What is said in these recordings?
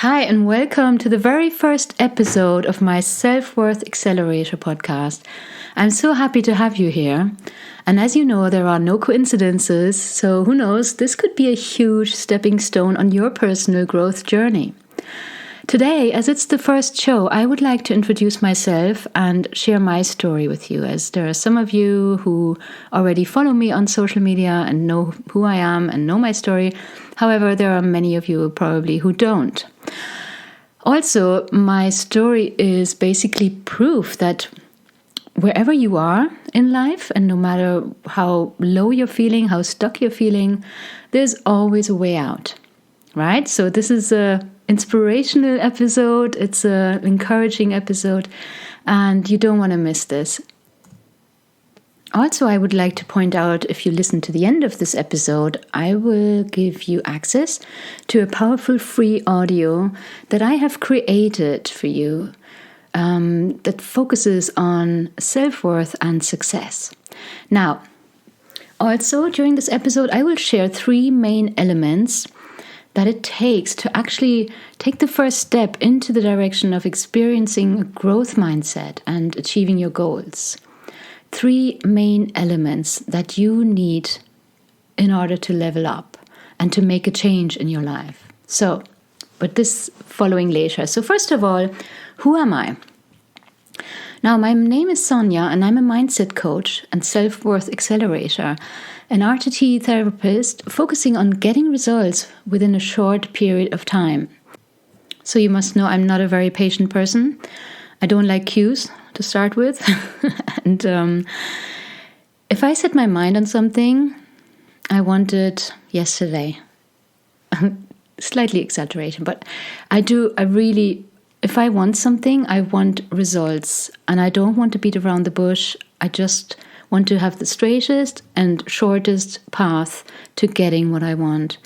Hi, and welcome to the very first episode of my Self-Worth Accelerator podcast. I'm so happy to have you here. And as you know, there are no coincidences, so who knows, this could be a huge stepping stone on your personal growth journey. Today, as it's the first show, I would like to introduce myself and share my story with you, as there are some of you who already follow me on social media and know who I am and know my story. However, there are many of you probably who don't. Also, my story is basically proof that wherever you are in life, and no matter how low you're feeling, how stuck you're feeling, there's always a way out, right? So this is a inspirational episode, it's an encouraging episode, and you don't want to miss this. Also, I would like to point out, if you listen to the end of this episode, I will give you access to a powerful free audio that I have created for you that focuses on self-worth and success. Now, also during this episode, I will share 3 main elements that it takes to actually take the first step into the direction of experiencing a growth mindset and achieving your goals. 3 main elements that you need in order to level up and to make a change in your life. So, but this following later. So first of all, who am I? Now, my name is Sonia, and I'm a mindset coach and self-worth accelerator, an RTT therapist focusing on getting results within a short period of time. So you must know I'm not a very patient person. I don't like queues to start with. And if I set my mind on something, I want it yesterday. Slightly exaggeration, but if I want something, I want results. And I don't want to beat around the bush. I just want to have the straightest and shortest path to getting what I want.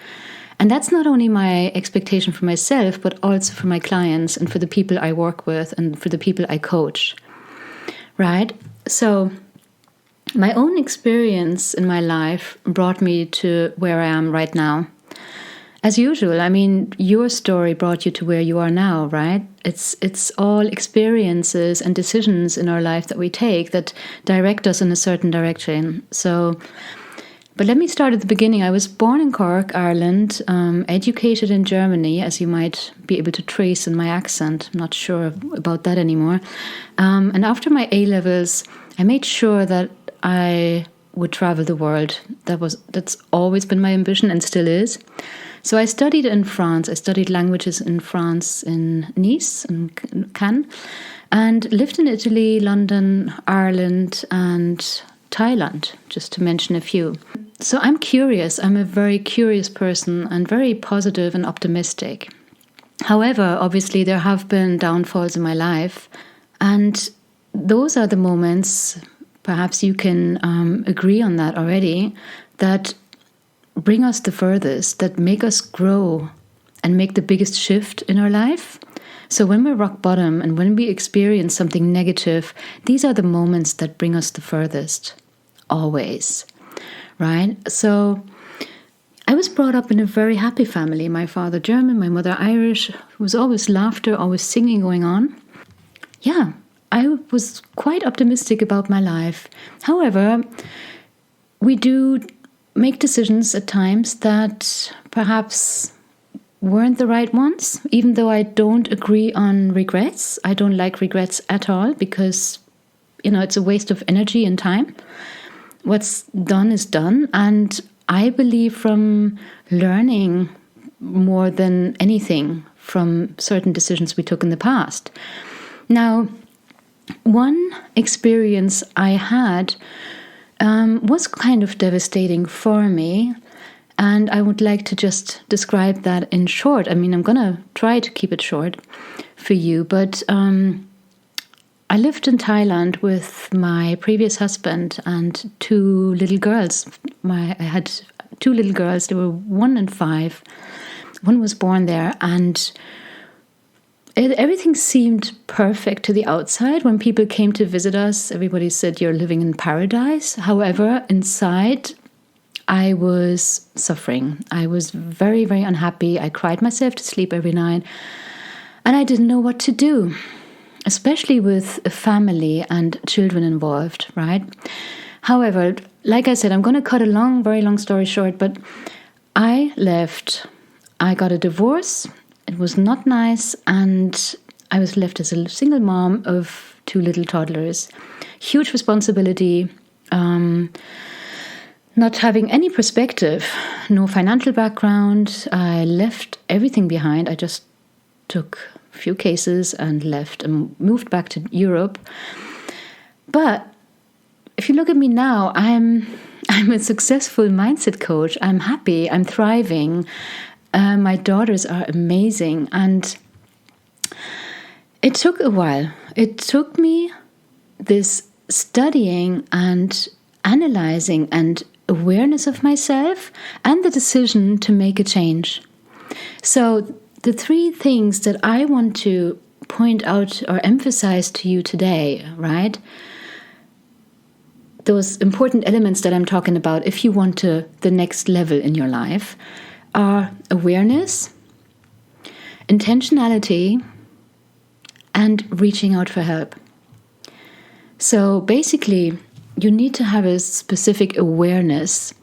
And that's not only my expectation for myself, but also for my clients and for the people I work with and for the people I coach. Right? So my own experience in my life brought me to where I am right now. As usual, I mean, your story brought you to where you are now, right? It's all experiences and decisions in our life that we take that direct us in a certain direction. So, but let me start at the beginning. I was born in Cork, Ireland, educated in Germany, as you might be able to trace in my accent. I'm not sure about that anymore. And after my A-levels, I made sure that I would travel the world. That's always been my ambition and still is. So I studied in France. I studied languages in France, in Nice and Cannes, and lived in Italy, London, Ireland, and Thailand, just to mention a few. So I'm curious. I'm a very curious person and very positive and optimistic. However, obviously, there have been downfalls in my life, and those are the moments, perhaps you can agree on that already, that bring us the furthest, that make us grow and make the biggest shift in our life. So when we're rock bottom and when we experience something negative, these are the moments that bring us the furthest, always, right? So I was brought up in a very happy family. My father German, my mother Irish. There was always laughter, always singing going on. Yeah, I was quite optimistic about my life. However, we do make decisions at times that perhaps weren't the right ones, even though I don't agree on regrets. I don't like regrets at all because, it's a waste of energy and time. What's done is done. And I believe from learning more than anything from certain decisions we took in the past. Now, one experience I had was kind of devastating for me, and I would like to just describe that in short. I mean, I'm going to try to keep it short for you, but I lived in Thailand with my previous husband and 2 little girls. I had 2 little girls. They were 1 and 5. One was born there, and everything seemed perfect to the outside. When people came to visit us, everybody said, "You're living in paradise." However, inside, I was suffering. I was very, very unhappy. I cried myself to sleep every night. And I didn't know what to do, especially with a family and children involved, right? However, like I said, I'm going to cut a very long story short, but I left. I got a divorce. It was not nice, and I was left as a single mom of 2 little toddlers. Huge responsibility, not having any perspective, no financial background. I left everything behind. I just took a few cases and left and moved back to Europe. But if you look at me now, I'm a successful mindset coach. I'm happy. I'm thriving. My daughters are amazing. And it took a while. It took me this studying and analyzing and awareness of myself and the decision to make a change. So the 3 things that I want to point out or emphasize to you today, right? Those important elements that I'm talking about if you want to the next level in your life are awareness, intentionality, and reaching out for help. So basically, you need to have a specific awareness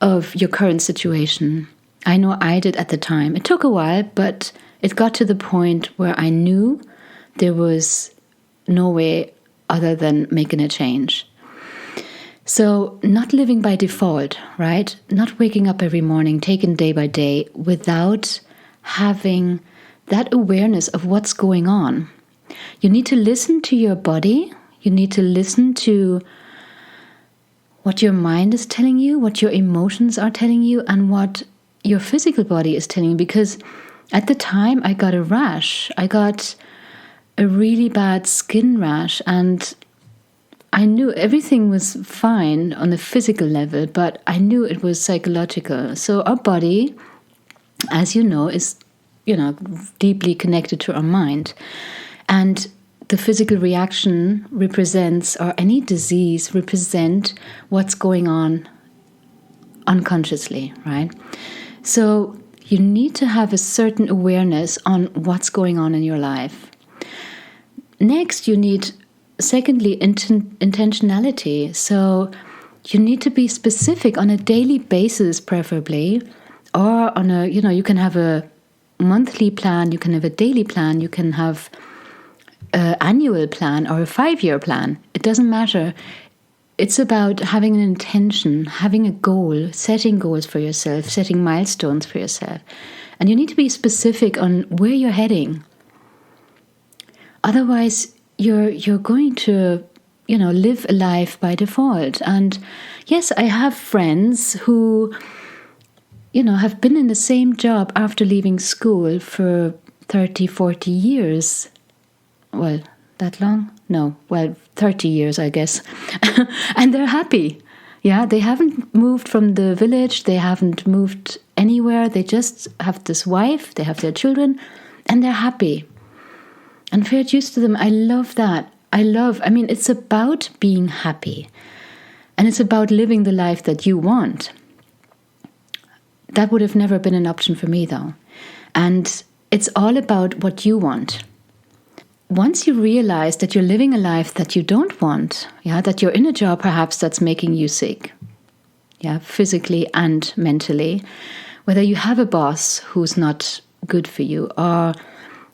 of your current situation. I know I did at the time. It took a while, but it got to the point where I knew there was no way other than making a change. So not living by default, right? Not waking up every morning, taking day by day without having that awareness of what's going on. You need to listen to your body. You need to listen to what your mind is telling you, what your emotions are telling you, and what your physical body is telling you. Because at the time, I got a rash. I got a really bad skin rash, and I knew everything was fine on the physical level, but I knew it was psychological. So our body, as you know, is, deeply connected to our mind. And the physical reaction represents, or any disease represent what's going on unconsciously, right? So you need to have a certain awareness on what's going on in your life. Next, you need, secondly, intentionality. So you need to be specific on a daily basis, preferably, or on a, you can have a monthly plan, you can have a daily plan, you can have an annual plan or a 5-year plan. It doesn't matter. It's about having an intention, having a goal, setting goals for yourself, setting milestones for yourself. And you need to be specific on where you're heading. Otherwise, you're going to, live a life by default. And yes, I have friends who, have been in the same job after leaving school for 30, 40 years. Well, that long? No, 30 years, I guess. And they're happy. Yeah, they haven't moved from the village. They haven't moved anywhere. They just have this wife. They have their children, and they're happy. And fair dues to them. I love that. It's about being happy. And it's about living the life that you want. That would have never been an option for me, though. And it's all about what you want. Once you realize that you're living a life that you don't want, that you're in a job perhaps that's making you sick, physically and mentally, whether you have a boss who's not good for you, or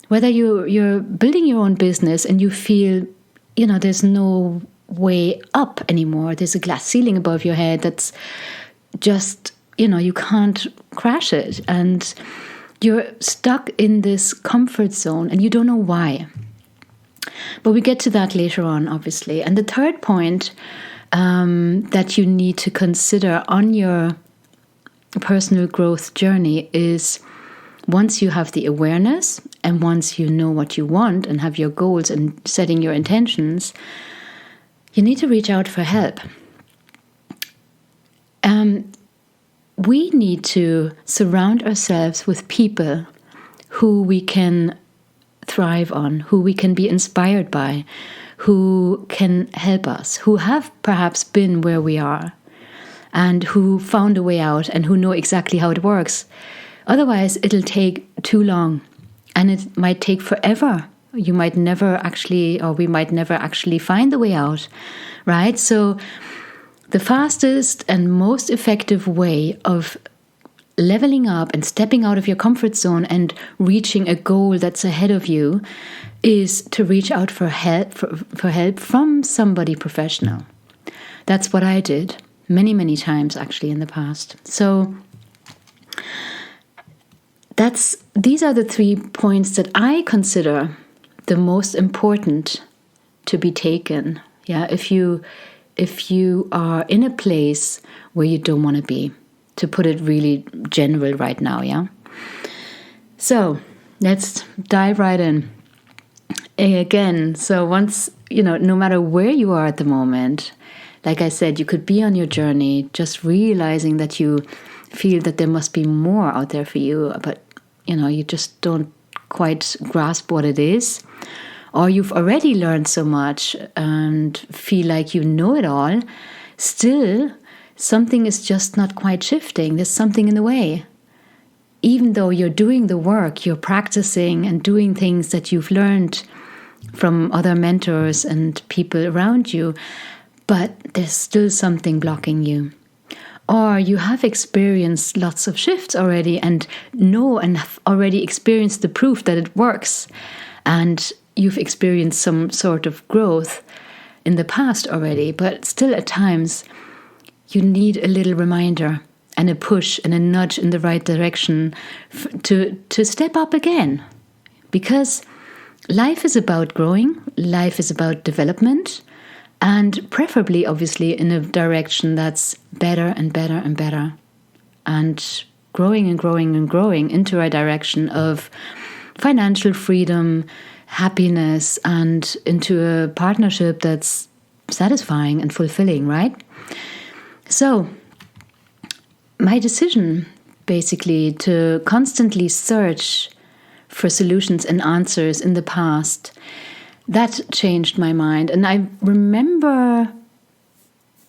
whether you're building your own business and you feel, there's no way up anymore, there's a glass ceiling above your head that's just, you can't crash it, and you're stuck in this comfort zone and you don't know why. But we get to that later on, obviously. And the third point that you need to consider on your personal growth journey is, once you have the awareness and once you know what you want and have your goals and setting your intentions, you need to reach out for help. We need to surround ourselves with people who we can thrive on, who we can be inspired by, who can help us, who have perhaps been where we are, and who found a way out and who know exactly how it works. Otherwise, it'll take too long. And it might take forever. You might never actually, or we might never actually find the way out, right? So the fastest and most effective way of leveling up and stepping out of your comfort zone and reaching a goal that's ahead of you is to reach out for help from somebody professional. That's what I did many, many times actually in the past. So these are the 3 points that I consider the most important to be taken. Yeah, if you are in a place where you don't want to be, to put it really general right now, yeah? So let's dive right in. Again, so once, no matter where you are at the moment, like I said, you could be on your journey, just realizing that you feel that there must be more out there for you, but, you just don't quite grasp what it is. Or you've already learned so much and feel like you know it all, still something is just not quite shifting. There's something in the way. Even though you're doing the work, you're practicing and doing things that you've learned from other mentors and people around you, but there's still something blocking you. Or you have experienced lots of shifts already and know and have already experienced the proof that it works. And you've experienced some sort of growth in the past already, but still at times you need a little reminder and a push and a nudge in the right direction to step up again. Because life is about growing, life is about development, and preferably, obviously, in a direction that's better and better and better. And growing and growing and growing into a direction of financial freedom, happiness, and into a partnership that's satisfying and fulfilling, right? So, my decision, basically, to constantly search for solutions and answers in the past, that changed my mind. And I remember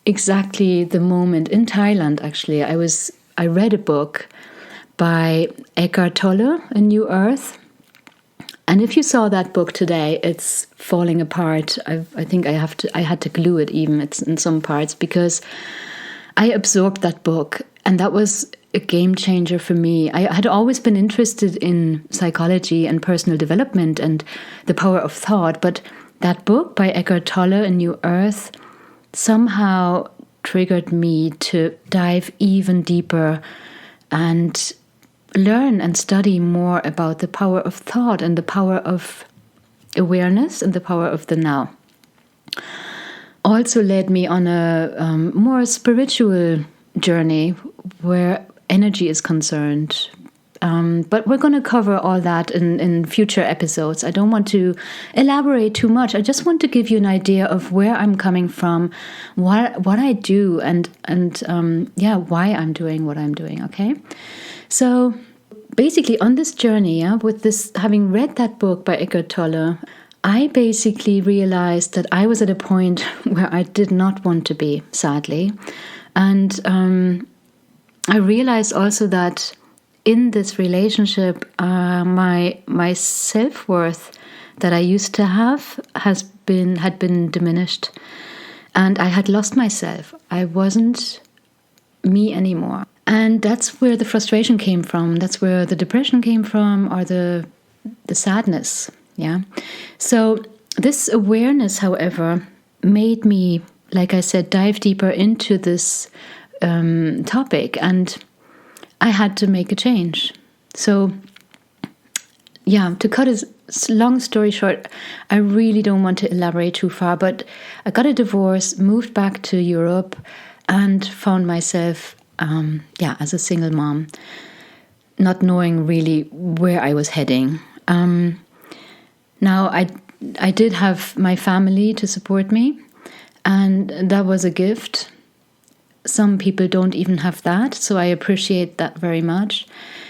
exactly the moment in Thailand, actually. I read a book by Eckhart Tolle, A New Earth. And if you saw that book today, it's falling apart. I think I had to glue it even. It's in some parts because I absorbed that book, and that was a game changer for me. I had always been interested in psychology and personal development and the power of thought, but that book by Eckhart Tolle, A New Earth, somehow triggered me to dive even deeper and learn and study more about the power of thought and the power of awareness and the power of the now. Also led me on a more spiritual journey where energy is concerned. But we're going to cover all that in future episodes. I don't want to elaborate too much. I just want to give you an idea of where I'm coming from, what I do, and why I'm doing what I'm doing. Okay, so basically on this journey, with this, having read that book by Eckhart Tolle, I basically realized that I was at a point where I did not want to be, sadly, and I realized also that in this relationship, my self-worth that I used to have had been diminished, and I had lost myself. I wasn't me anymore, and that's where the frustration came from. That's where the depression came from, or the sadness. Yeah. So this awareness, however, made me, like I said, dive deeper into this topic, and I had to make a change. So, to cut a long story short, I really don't want to elaborate too far, but I got a divorce, moved back to Europe, and found myself, as a single mom, not knowing really where I was heading. Now, I did have my family to support me, and that was a gift. Some people don't even have that, so I appreciate that very much.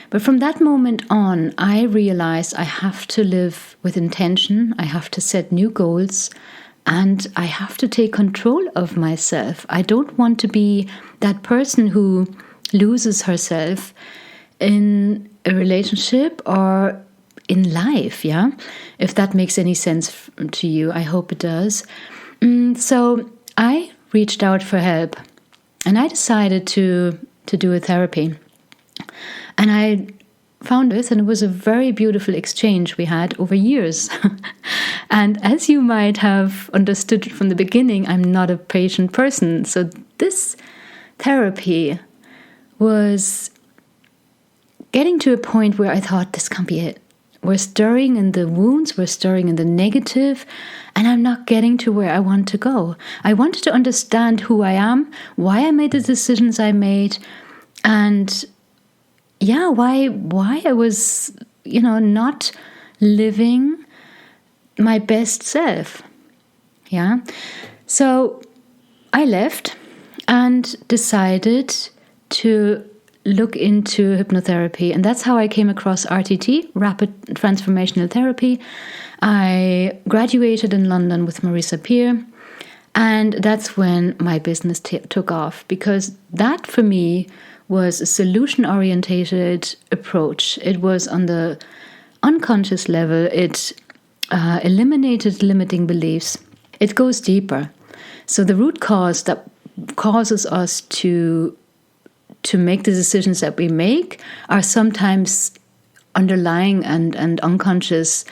But from that moment on, I realized I have to live with intention, I have to set new goals, and I have to take control of myself. I don't want to be that person who loses herself in a relationship or in life, yeah? If that makes any sense to you, I hope it does. So I reached out for help, and I decided to do a therapy. And I found this, and it was a very beautiful exchange we had over years. And as you might have understood from the beginning, I'm not a patient person. So this therapy was getting to a point where I thought, this can't be it. We're stirring in the wounds, we're stirring in the negative, and I'm not getting to where I want to go. I wanted to understand who I am, why I made the decisions I made, and why I was, not living my best self. Yeah. So I left and decided to look into hypnotherapy. And that's how I came across RTT, Rapid Transformational Therapy. I graduated in London with Marisa Peer. And that's when my business took off, because that for me was a solution-orientated approach. It was on the unconscious level. It eliminated limiting beliefs. It goes deeper. So the root cause that causes us to make the decisions that we make are sometimes underlying and unconscious,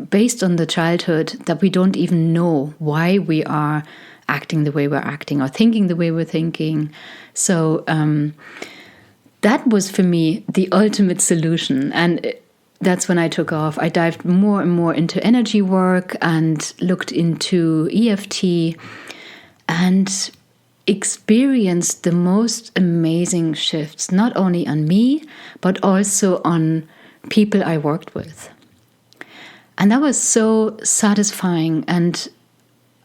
based on the childhood, that we don't even know why we are acting the way we're acting or thinking the way we're thinking. So that was for me the ultimate solution. And that's when I took off. I dived more and more into energy work and looked into EFT and experienced the most amazing shifts, not only on me, but also on people I worked with. And that was so satisfying, and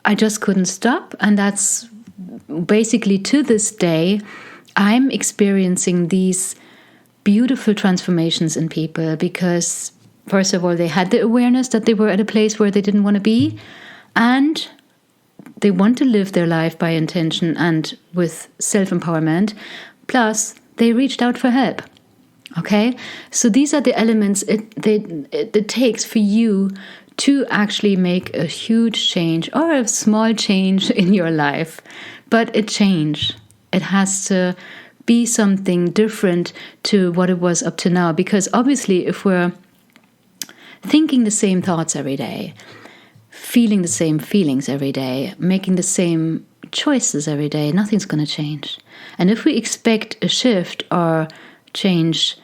I just couldn't stop. And that's basically, to this day, I'm experiencing these beautiful transformations in people because, first of all, they had the awareness that they were at a place where they didn't want to be, and they want to live their life by intention and with self-empowerment. Plus, they reached out for help. Okay? So these are the elements it takes for you to actually make a huge change or a small change in your life. But a change. It has to be something different to what it was up to now. Because obviously, if we're thinking the same thoughts every day, feeling the same feelings every day, making the same choices every day, nothing's going to change. And if we expect a shift or change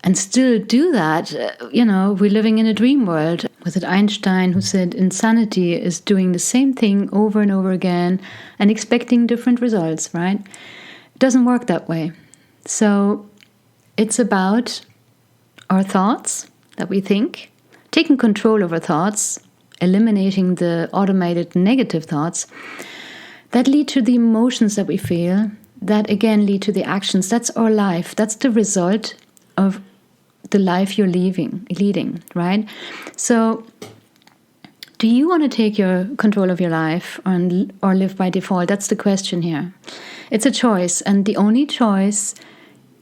and still do that, we're living in a dream world. Was it Einstein who said insanity is doing the same thing over and over again and expecting different results, right? It doesn't work that way. So it's about our thoughts that we think, taking control of our thoughts, eliminating the automated negative thoughts that lead to the emotions that we feel, that again lead to the actions. That's our life. That's the result of the life you're leading, right? So do you want to take your control of your life or live by default? That's the question here. It's a choice, and the only choice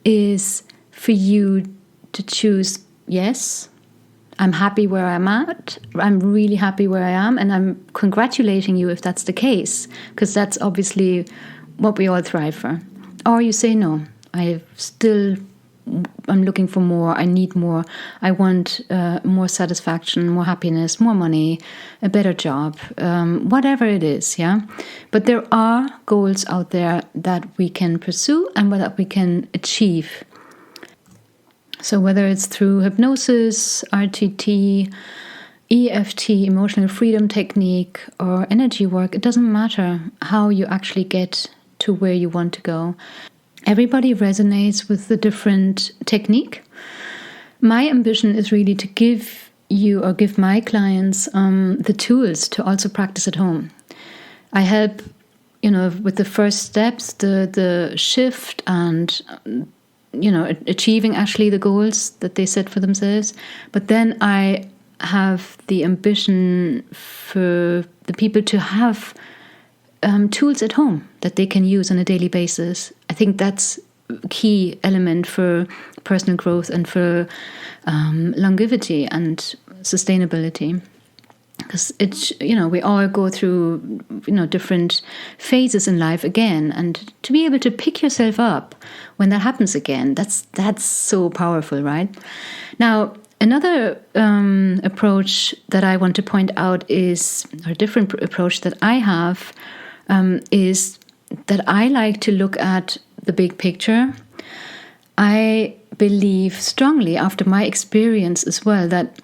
is for you to choose, yes, I'm happy where I'm at. I'm really happy where I am, and I'm congratulating you if that's the case, because that's obviously what we all thrive for. Or you say, no, I'm looking for more, I need more, I want more satisfaction, more happiness, more money, a better job, whatever it is, yeah? But there are goals out there that we can pursue and that we can achieve. So whether it's through hypnosis, RTT, EFT, emotional freedom technique, or energy work, it doesn't matter how you actually get to where you want to go. Everybody resonates with the different technique. My ambition is really to give you or give my clients the tools to also practice at home. I help, with the first steps, the shift and achieving actually the goals that they set for themselves. But then I have the ambition for the people to have tools at home that they can use on a daily basis. I think that's key element for personal growth and for longevity and sustainability. Because we all go through, different phases in life again, and to be able to pick yourself up when that happens again, that's so powerful, right? Now, another approach that I want to point out is, or a different approach that I have, is that I like to look at the big picture. I believe strongly, after my experience as well, that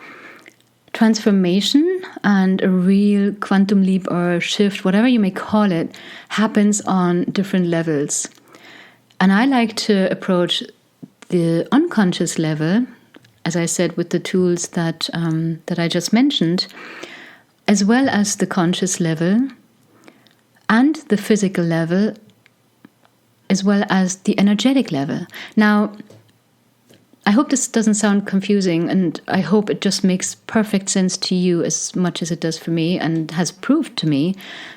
transformation and a real quantum leap or shift, whatever you may call it, happens on different levels. And I like to approach the unconscious level, as I said, with the tools that I just mentioned, as well as the conscious level and the physical level, as well as the energetic level. Now, I hope this doesn't sound confusing, and I hope it just makes perfect sense to you as much as it does for me, and has proved to me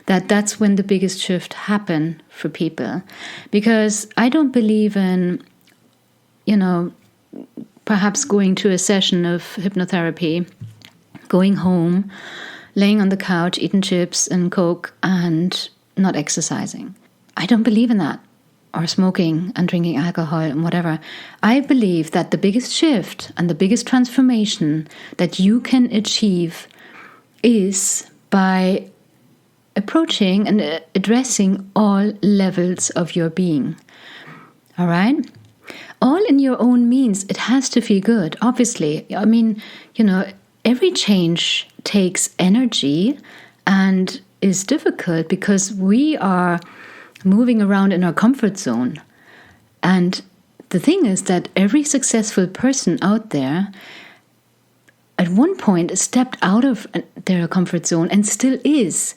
that that's when the biggest shift happen for people. Because I don't believe in, perhaps going to a session of hypnotherapy, going home, laying on the couch, eating chips and Coke, and not exercising. I don't believe in that. Or smoking and drinking alcohol and whatever. I believe that the biggest shift and the biggest transformation that you can achieve is by approaching and addressing all levels of your being. All right? All in your own means. It has to feel good, obviously. I mean, every change takes energy and is difficult because we are moving around in our comfort zone. And the thing is that every successful person out there at one point stepped out of their comfort zone and still is.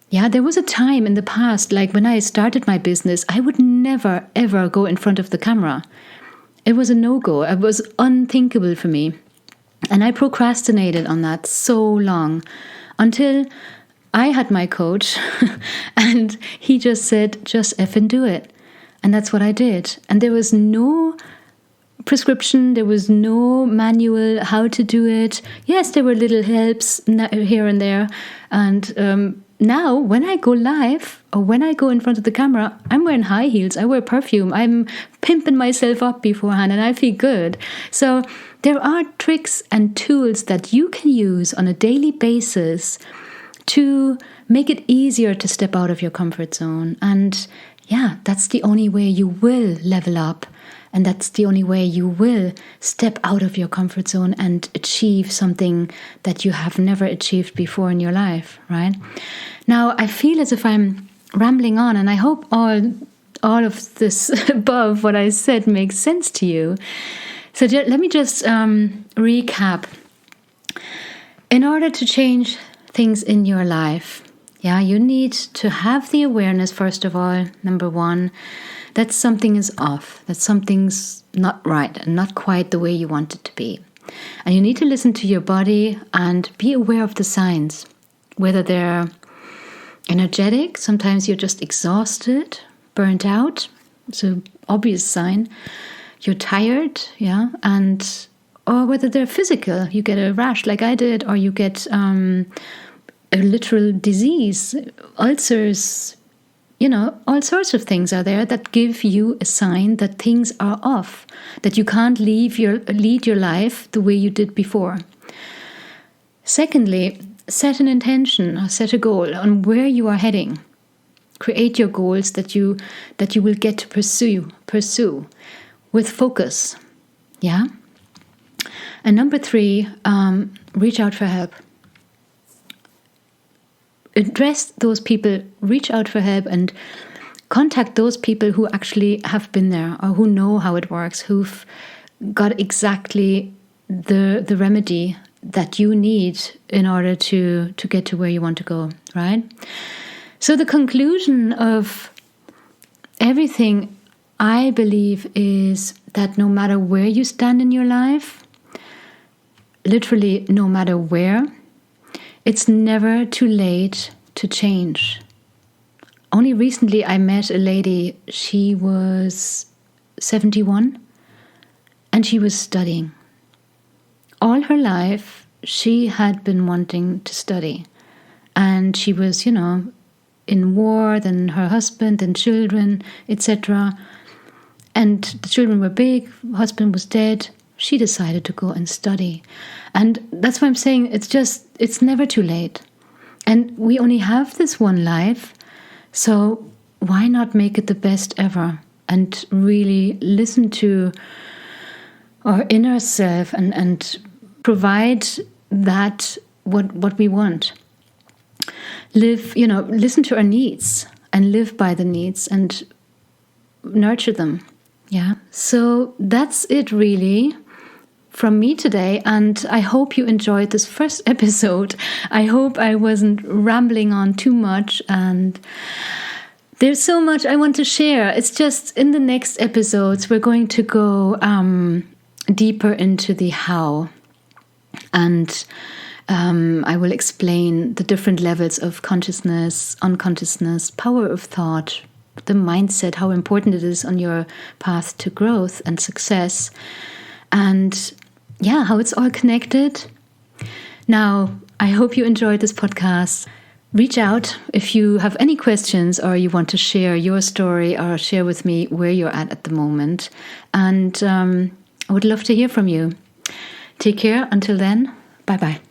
Yeah, there was a time in the past, like when I started my business, I would never, ever go in front of the camera. It was a no-go. It was unthinkable for me. And I procrastinated on that so long until I had my coach and he just said, just effing do it. And that's what I did. And there was no prescription. There was no manual how to do it. Yes, there were little helps here and there. And now when I go live or when I go in front of the camera, I'm wearing high heels. I wear perfume. I'm pimping myself up beforehand and I feel good. So there are tricks and tools that you can use on a daily basis to make it easier to step out of your comfort zone. And yeah, that's the only way you will level up. And that's the only way you will step out of your comfort zone and achieve something that you have never achieved before in your life, right? Now, I feel as if I'm rambling on, and I hope all of this above what I said makes sense to you. So let me just recap. In order to change things in your life, you need to have the awareness, first of all, number one, that something is off, that something's not right and not quite the way you want it to be. And you need to listen to your body and be aware of the signs, whether they're energetic, sometimes you're just exhausted, burnt out, it's an obvious sign, you're tired, and or whether they're physical, you get a rash like I did, or you get a literal disease, ulcers, all sorts of things are there that give you a sign that things are off, that you can't lead your life the way you did before. Secondly, set an intention or set a goal on where you are heading. Create your goals that you will get to pursue with focus. Yeah. And number 3, reach out for help. Address those people, reach out for help, and contact those people who actually have been there or who know how it works, who've got exactly the remedy that you need in order to get to where you want to go, right? So the conclusion of everything, I believe, is that no matter where you stand in your life, literally no matter where, it's never too late to change. Only recently I met a lady, she was 71, and she was studying. All her life, she had been wanting to study. And she was, in war, then her husband and children, etc. And the children were big, husband was dead. She decided to go and study. And that's why I'm saying it's never too late. And we only have this one life, so why not make it the best ever and really listen to our inner self and provide that what we want. Listen to our needs and live by the needs and nurture them. Yeah. So that's it really from me today, and I hope you enjoyed this first episode. I hope I wasn't rambling on too much, and there's so much I want to share. It's just in the next episodes we're going to go deeper into the how, and I will explain the different levels of consciousness, unconsciousness, power of thought, the mindset, how important it is on your path to growth and success, and how it's all connected. Now, I hope you enjoyed this podcast. Reach out if you have any questions or you want to share your story or share with me where you're at the moment. And I would love to hear from you. Take care. Until then, bye-bye.